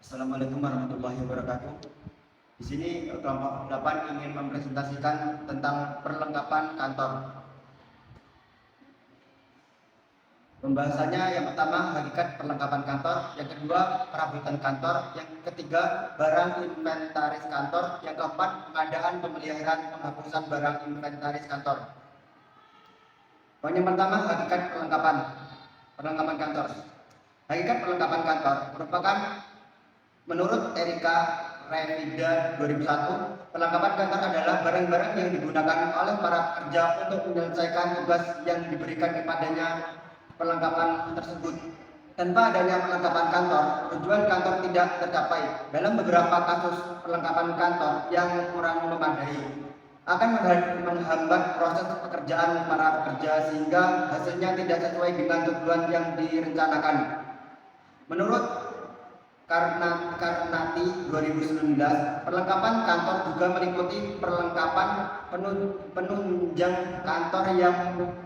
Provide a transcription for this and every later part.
Assalamualaikum warahmatullahi wabarakatuh. Di sini kelompok 8 ingin mempresentasikan tentang perlengkapan kantor. Pembahasannya yang pertama hakikat perlengkapan kantor, yang kedua perabotan kantor, yang ketiga barang inventaris kantor, yang keempat pengadaan, pemeliharaan, penghapusan barang inventaris kantor. Poin yang pertama hakikat perlengkapan kantor. Hakikat perlengkapan kantor merupakan menurut Erika Revida 2001, perlengkapan kantor adalah barang-barang yang digunakan oleh para pekerja untuk menyelesaikan tugas yang diberikan kepadanya. Perlengkapan tersebut tanpa adanya perlengkapan kantor, tujuan kantor tidak tercapai. Dalam beberapa kasus, perlengkapan kantor yang kurang memadai akan menghambat proses pekerjaan para pekerja sehingga hasilnya tidak sesuai dengan tujuan yang direncanakan. Menurut Karnati 2019, perlengkapan kantor juga meliputi perlengkapan penunjang kantor yang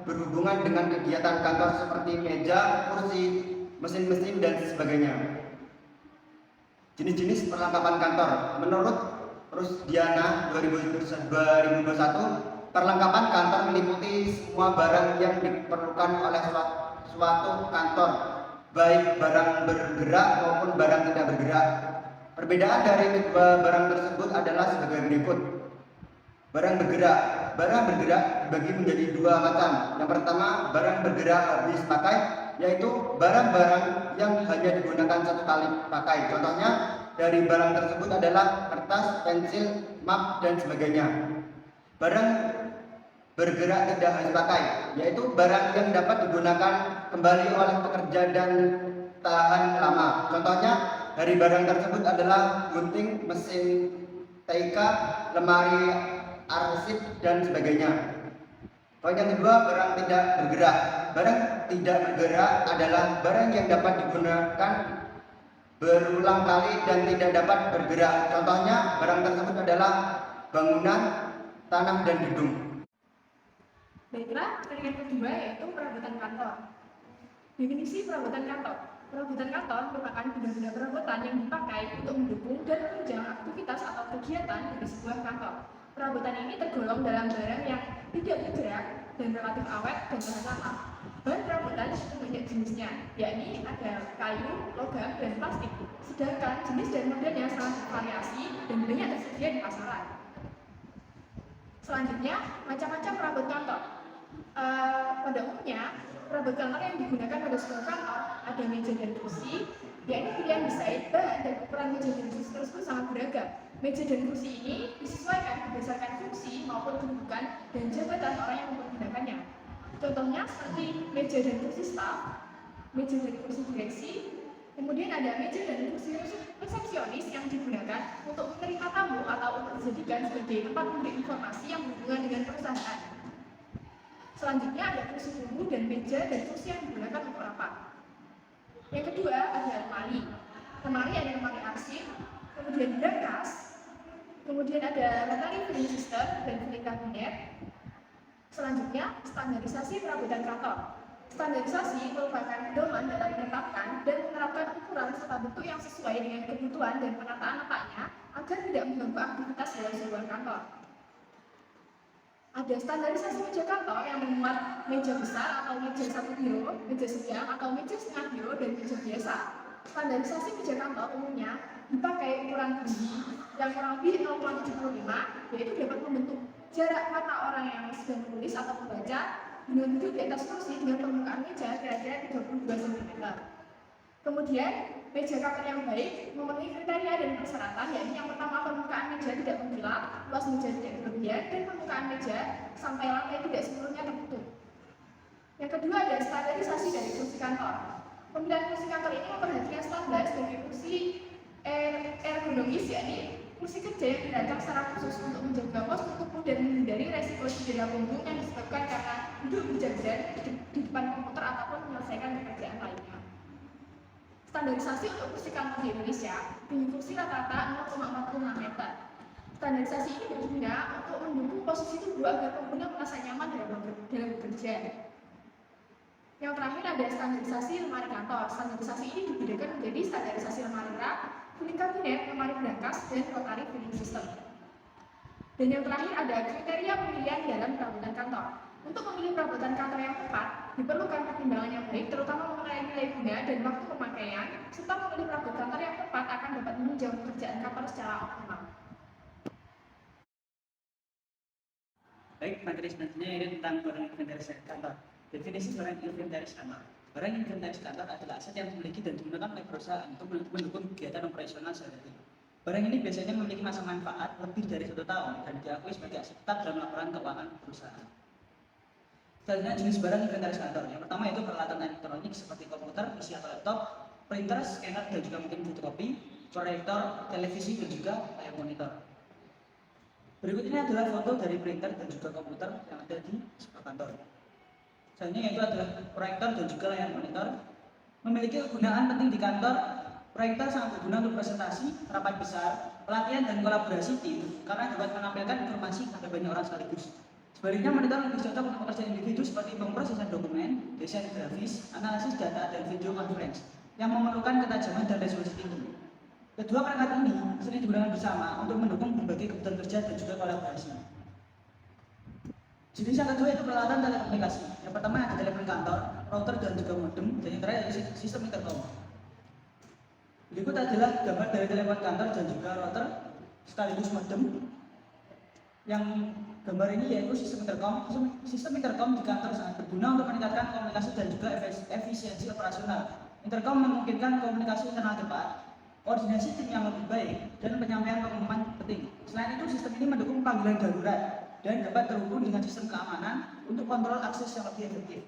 berhubungan dengan kegiatan kantor seperti meja, kursi, mesin-mesin, dan sebagainya. Jenis-jenis perlengkapan kantor. Menurut Rusdiana 2021, perlengkapan kantor meliputi semua barang yang diperlukan oleh suatu kantor, baik barang bergerak maupun barang tidak bergerak. Perbedaan dari kedua barang tersebut adalah sebagai berikut. Barang bergerak dibagi menjadi dua macam. Yang pertama, barang bergerak habis pakai, yaitu barang-barang yang hanya digunakan satu kali pakai. Contohnya dari barang tersebut adalah kertas, pensil, map, dan sebagainya. Barang bergerak tidak habis pakai, yaitu barang yang dapat digunakan kembali oleh pekerja dan tahan lama. Contohnya dari barang tersebut adalah gunting, mesin TIK, lemari arsip, dan sebagainya. Poin yang kedua, barang tidak bergerak. Barang tidak bergerak adalah barang yang dapat digunakan berulang kali dan tidak dapat bergerak. Contohnya barang tersebut adalah bangunan, tanah, dan gedung. Baiklah, yang kedua yaitu perabotan kantor. Definisi perabotan kantor. Perabotan kantor merupakan benda-benda perabotan yang dipakai untuk mendukung dan menunjang aktivitas atau kegiatan di sebuah kantor. Perabotan ini tergolong dalam barang yang tidak bergerak dan relatif awet dan tahan lama. Bahan perabotan itu banyak jenisnya, yakni ada kayu, logam, dan plastik. Sedangkan jenis dan modelnya sangat bervariasi dan banyak tersedia di pasaran. Selanjutnya, macam-macam perabot kantor. Pada umumnya, perabot kantor yang digunakan pada sebuah kantor ada meja dan kursi, yakni pilihan desain, bahan, dan ukuran meja dan kursi tersebut sangat beragam. Meja dan kursi ini disesuaikan berdasarkan fungsi maupun kedudukan dan jabatan orang yang mempergunakannya. Contohnya seperti meja dan kursi staf, meja dan kursi direksi, kemudian ada meja dan kursi resepsionis yang digunakan untuk menerima tamu atau untuk dijadikan sebagai tempat memberi informasi yang berhubungan dengan perusahaan. Selanjutnya ada kursi tunggu dan meja dan kursi yang digunakan untuk rapat. Yang kedua ada lemari. Lemari ada lemari arsip, kemudian brankas, kemudian ada lemari filing system dan filing kabinet. Selanjutnya standarisasi perabotan kantor. Standarisasi merupakan pedoman dalam menetapkan dan menerapkan ukuran serta bentuk yang sesuai dengan kebutuhan dan penataan letaknya agar tidak mengganggu aktivitas dalam sebuah kantor. Ada standarisasi meja kantor yang memuat meja besar atau meja satu biro, meja sedang atau meja setengah biro, dan meja biasa. Standarisasi meja kantor umumnya dipakai ukuran tinggi yang kurang lebih 0,75, yaitu dapat membentuk jarak mata orang yang sedang menulis atau membaca dengan duduk di atas kursi dengan permukaan meja kira-kira 32 cm. Kemudian, meja kantor yang baik memenuhi kriteria dan persyaratan, yakni yang pertama permukaan meja tidak mengkilap, luas meja tidak berlebihan, dan permukaan meja sampai lantai tidak seluruhnya tertutup. Yang kedua ada standarisasi dari kursi kantor. Pemilihan kursi kantor ini memperhatikan standar sebagai kursi ergonomis, yakni kursi kerja yang dirancang secara khusus untuk menjaga postur tubuh dan menghindari resiko cedera punggung yang disebabkan karena duduk berjam-jam di depan komputer ataupun menyelesaikan pekerjaan lainnya. Standarisasi untuk kursi kantor di Indonesia tinggi kursi rata-rata 0,46 meter. Standarisasi ini berguna untuk mendukung posisi tubuh agar pengguna merasa nyaman dalam bekerja. Yang terakhir ada standarisasi lemari kantor. Standarisasi ini dibedakan menjadi standarisasi lemari rak, filing dan rotary billing system. Dan yang terakhir ada kriteria pemilihan dalam perabotan kantor. Untuk memilih perabotan kantor yang tepat, diperlukan pertimbangan yang baik, terutama mengenai nilai guna dan waktu pemakaian, serta memilih perabot kantor yang tepat akan dapat menunjang pekerjaan kantor secara optimal. Baik, materi selanjutnya yaitu tentang barang inventaris kantor. Definisi barang inventaris kantor. Barang inventaris kantor adalah aset yang dimiliki dan digunakan oleh perusahaan untuk mendukung kegiatan operasional sehari-hari. Barang ini biasanya memiliki masa manfaat lebih dari 1 tahun dan diakui sebagai aset tetap dalam laporan keuangan perusahaan. Selanjutnya jenis barang inventaris kantor. Yang pertama yaitu peralatan elektronik seperti komputer, PC atau laptop, printer, scanner dan juga mungkin fotokopi, proyektor, televisi dan juga layar monitor. Berikut ini adalah foto dari printer dan juga komputer yang ada di sebuah kantor. Selanjutnya yaitu adalah proyektor dan juga layar monitor. Memiliki kegunaan penting di kantor. Proyektor sangat berguna untuk presentasi, rapat besar, pelatihan dan kolaborasi tim karena dapat menampilkan informasi kepada banyak orang sekaligus. Sebaliknya, monitor lebih cocok untuk pekerjaan individu seperti pemrosesan dokumen, desain grafis, analisis data, dan video conference yang memerlukan ketajaman dan resolusi tinggi. Kedua perangkat ini sering digunakan bersama untuk mendukung berbagai kebutuhan kerja dan juga kolaborasi. Jenis yang kedua itu peralatan telekomunikasi. Yang pertama ada telepon kantor, router dan juga modem, dan yang terakhir adalah sistem intercom. Berikut adalah gambar dari telepon kantor dan juga router sekaligus modem. Yang gambar ini yaitu sistem intercom. Sistem intercom di kantor sangat berguna untuk meningkatkan komunikasi dan juga efisiensi operasional. Intercom memungkinkan komunikasi internal cepat, koordinasi tim yang lebih baik, dan penyampaian pengumuman penting. Selain itu, sistem ini mendukung panggilan darurat dan dapat terhubung dengan sistem keamanan untuk kontrol akses yang lebih efektif.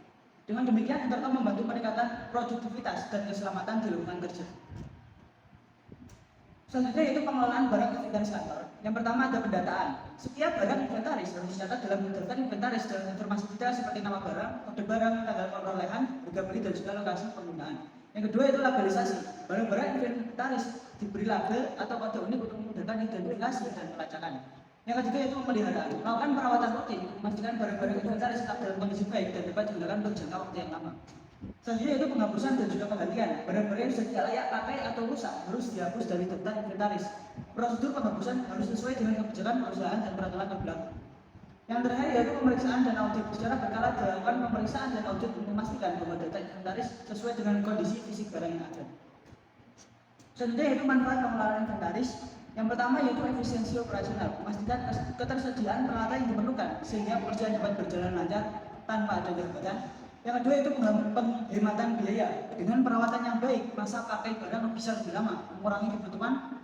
Dengan demikian, intercom membantu peningkatan produktivitas dan keselamatan di lingkungan kerja. Selanjutnya yaitu pengelolaan barang inventaris kantor. Yang pertama ada pendataan. Setiap barang inventaris harus dicatat dalam daftar inventaris dengan informasi detail seperti nama barang, kode barang, tanggal perolehan, harga beli dan juga lokasi penggunaan. Yang kedua itu labelisasi. Barang-barang inventaris diberi label atau kode unik untuk memudahkan identifikasi dan pelacakan. Yang ketiga itu pemeliharaan. Melakukan perawatan rutin, memastikan barang-barang inventaris tetap dalam kondisi baik dan dapat digunakan untuk jangka waktu yang lama. Selanjutnya itu penghapusan dan juga penggantian. Barang-barang yang sudah tidak layak pakai atau rusak harus dihapus dari daftar inventaris. Prosedur penghapusan harus sesuai dengan kebijakan perusahaan dan peraturan yang berlaku. Yang terakhir yaitu pemeriksaan dan audit. Secara berkala dilakukan pemeriksaan dan audit untuk memastikan bahwa data inventaris sesuai dengan kondisi fisik barang yang ada. Selanjutnya yaitu manfaat pengelolaan inventaris. Yang pertama yaitu efisiensi operasional, memastikan ketersediaan peralatan yang diperlukan sehingga pekerjaan dapat berjalan lancar tanpa ada hambatan. Yang kedua itu penghematan biaya. Dengan perawatan yang baik, masa pakai barang bisa lebih lama, mengurangi kebutuhan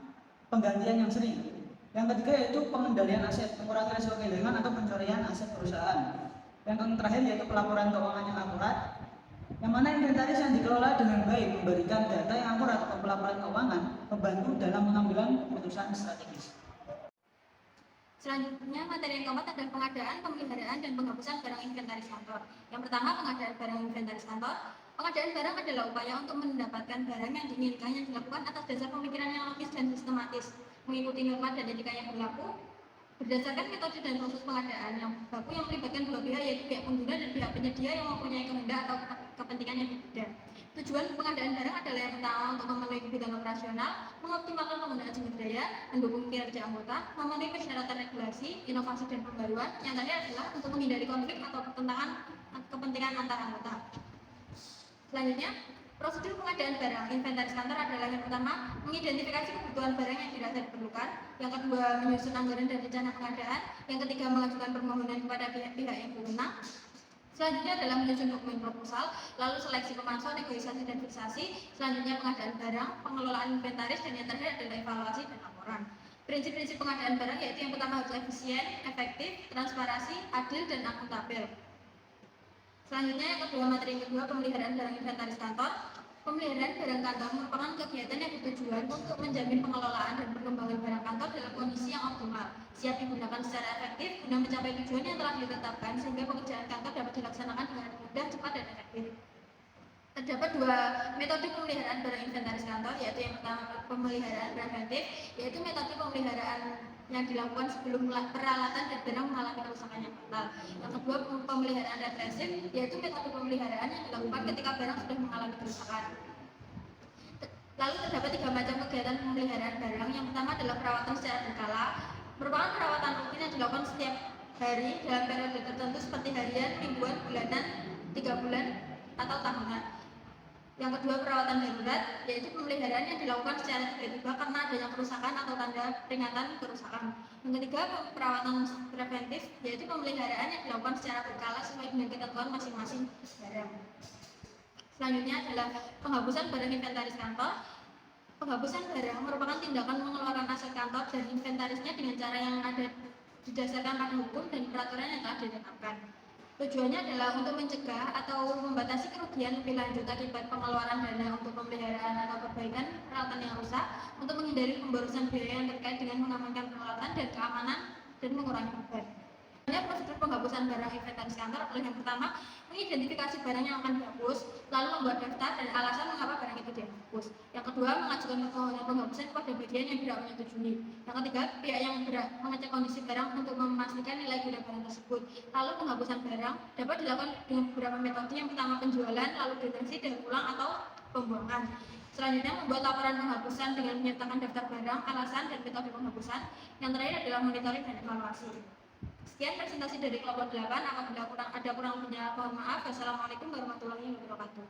penggantian yang sering. Yang ketiga yaitu pengendalian aset, mengurangi risiko kehilangan atau pencurian aset perusahaan. Yang terakhir yaitu pelaporan keuangan yang akurat, yang mana inventaris yang dikelola dengan baik memberikan data yang akurat atau pelaporan keuangan membantu dalam mengambil keputusan strategis. Selanjutnya, materi yang keempat adalah pengadaan, pemeliharaan, dan penghapusan barang inventaris kantor. Yang pertama, pengadaan barang inventaris kantor. Pengadaan barang adalah upaya untuk mendapatkan barang yang diinginkan yang dilakukan atas dasar pemikiran yang logis dan sistematis, mengikuti norma dan etika yang berlaku, berdasarkan metode dan proses pengadaan yang baku yang melibatkan dua pihak yaitu pihak pengguna dan pihak penyedia yang mempunyai kehendak atau kepentingan yang berbeda. Tujuan pengadaan barang adalah yang pertama untuk memenuhi kebutuhan operasional, mengoptimalkan penggunaan sumber daya, mendukung kinerja anggota, memenuhi persyaratan regulasi, inovasi dan pembaruan. Yang terakhir adalah untuk menghindari konflik atau pertentangan kepentingan antar anggota. Selanjutnya, prosedur pengadaan barang inventaris kantor adalah yang pertama, mengidentifikasi kebutuhan barang yang dirasa diperlukan. Yang kedua, menyusun anggaran dan rencana pengadaan. Yang ketiga, mengajukan permohonan kepada pihak-pihak yang berwenang. Selanjutnya adalah menyusun dokumen proposal, lalu seleksi pemasok, negosiasi dan fiksasi. Selanjutnya pengadaan barang, pengelolaan inventaris, dan yang terakhir adalah evaluasi dan laporan. Prinsip-prinsip pengadaan barang yaitu yang pertama harus efisien, efektif, transparansi, adil, dan akuntabel. Selanjutnya yang kedua, materi yang kedua, pemeliharaan barang inventaris kantor. Pemeliharaan barang kantor merupakan kegiatan yang bertujuan untuk menjamin pengelolaan dan perkembangan barang kantor dalam kondisi yang optimal, siap digunakan secara efektif guna mencapai tujuan yang telah ditetapkan sehingga pekerjaan kantor dapat dilaksanakan dengan mudah, cepat, dan efektif. Terdapat dua metode pemeliharaan barang inventaris kantor, yaitu yang pertama pemeliharaan preventif, yaitu metode pemeliharaan yang dilakukan sebelum peralatan dan barang mengalami kerusakan yang fatal. Yang kedua, pemeliharaan represif, yaitu metode pemeliharaan yang dilakukan ketika barang sudah mengalami kerusakan. Lalu terdapat tiga macam kegiatan pemeliharaan barang. Yang pertama adalah adalah perawatan secara berkala, merupakan perawatan rutin yang dilakukan setiap hari dalam periode tertentu seperti harian, mingguan, bulanan, 3 bulan, atau tahunan. Yang kedua, perawatan darurat, yaitu pemeliharaan yang dilakukan secara tiba-tiba karena adanya kerusakan atau tanda peringatan kerusakan. Yang ketiga, perawatan preventif, yaitu pemeliharaan yang dilakukan secara berkala sesuai dengan ketentuan masing-masing barang. Selanjutnya adalah penghapusan barang inventaris kantor. Penghapusan barang merupakan tindakan mengeluarkan aset kantor dari inventarisnya dengan cara yang ada didasarkan pada hukum dan peraturan yang telah ditetapkan. Tujuannya adalah untuk mencegah atau membatasi kerugian lebih lanjut akibat pengeluaran dana untuk pemeliharaan atau perbaikan peralatan yang rusak, untuk menghindari pemborosan biaya yang terkait dengan mengamankan peralatan dan keamanan dan mengurangi beban. Prosedur penghapusan barang inventaris kantor adalah yang pertama, mengidentifikasi barang yang akan dihapus, lalu membuat daftar dan alasan mengapa barang itu dihapus. Yang kedua, mengajukan permohonan penghapusan kepada bagian yang berhak menyetujui. Yang ketiga, pihak yang berhak mengecek kondisi barang untuk memastikan nilai guna barang tersebut. Lalu penghapusan barang dapat dilakukan dengan beberapa metode. Yang pertama, penjualan, lalu donasi, daur ulang atau pembuangan. Selanjutnya, membuat laporan penghapusan dengan menyertakan daftar barang, alasan, dan metode penghapusan. Yang terakhir adalah monitoring dan evaluasi. Sekian presentasi dari kelompok 8. Apabila ada kurang lebihnya, mohon maaf. Wassalamualaikum warahmatullahi wabarakatuh.